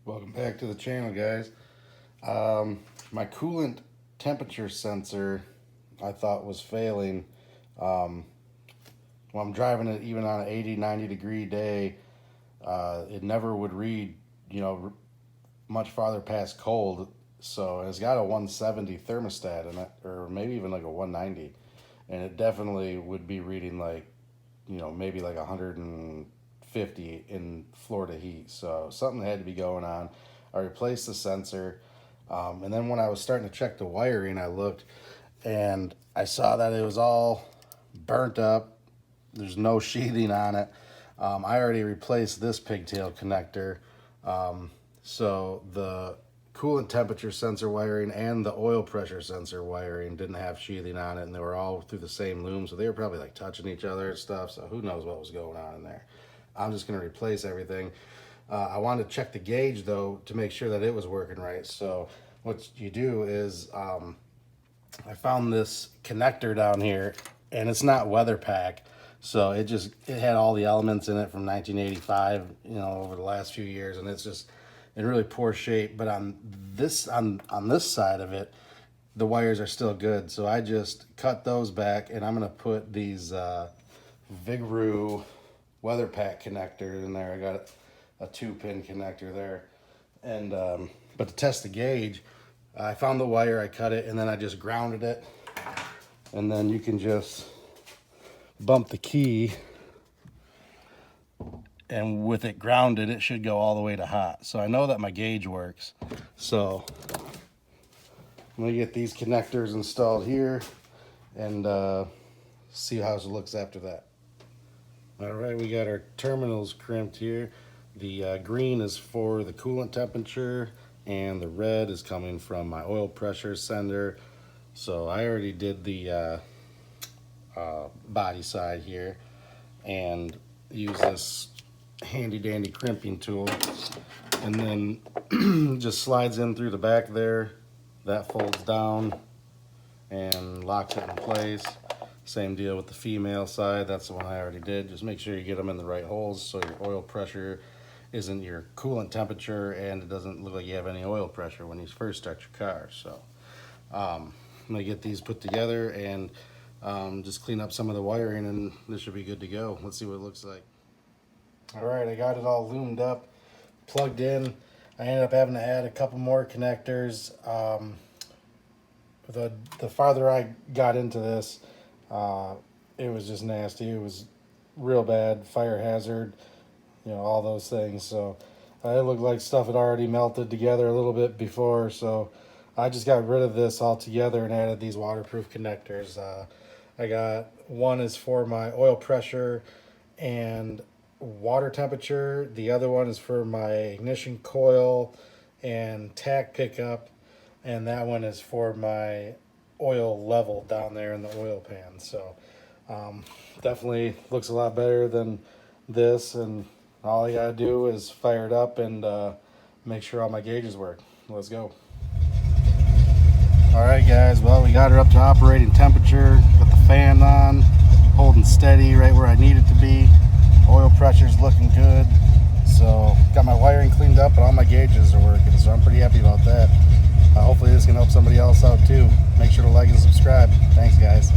Welcome back to the channel, guys. My coolant temperature sensor I thought was failing. When I'm driving it, even on an 80-90 degree day, it never would read, much farther past cold. So it's got a 170 thermostat in it, or maybe even like a 190, and it definitely would be reading like, maybe like 150 in Florida heat. So something had to be going on. I replaced the sensor, and then when I was starting to check the wiring, I looked and I saw that it was all burnt up. There's no sheathing on it. I already replaced this pigtail connector. So the coolant temperature sensor wiring and the oil pressure sensor wiring didn't have sheathing on it, and they were all through the same loom, so they were probably like touching each other and stuff. So who knows what was going on in there. I'm just going to replace everything. I wanted to check the gauge though to make sure that it was working right. So what you do is I found this connector down here, and it's not weather pack, so it had all the elements in it from 1985, over the last few years, and it's just in really poor shape. But on this side of it, the wires are still good, so I just cut those back, and I'm gonna put these Vigrue weather pack connector in there. I got a 2-pin connector there, and but to test the gauge, I found the wire, I cut it, and then I just grounded it, and then you can just bump the key, and with it grounded, it should go all the way to hot. So I know that my gauge works. So I'm gonna get these connectors installed here and see how it looks after that. All right, we got our terminals crimped here. The green is for the coolant temperature, and the red is coming from my oil pressure sender. So I already did the body side here and use this handy dandy crimping tool, and then just slides in through the back there. That folds down and locks it in place. Same deal with the female side. That's the one I already did. Just make sure you get them in the right holes so your oil pressure isn't your coolant temperature, and it doesn't look like you have any oil pressure when you first start your car. So I'm gonna get these put together and just clean up some of the wiring, and this should be good to go. Let's see what it looks like. All right, I got it all loomed up, plugged in. I ended up having to add a couple more connectors. The farther I got into this, it was just nasty. It was real bad, fire hazard, all those things. So it looked like stuff had already melted together a little bit before. So I just got rid of this altogether and added these waterproof connectors. I got one is for my oil pressure and water temperature. The other one is for my ignition coil and tach pickup, and that one is for my oil level down there in the oil pan. So definitely looks a lot better than this, and all I gotta do is fire it up and make sure all my gauges work. Let's go. All right, guys, well, we got her up to operating temperature, got the fan on, holding steady right where I need it to be. Oil pressure's looking good. So got my wiring cleaned up and all my gauges are working, so I'm pretty happy about that. Hopefully this can help somebody else out too. Make sure to like and subscribe. Thanks, guys.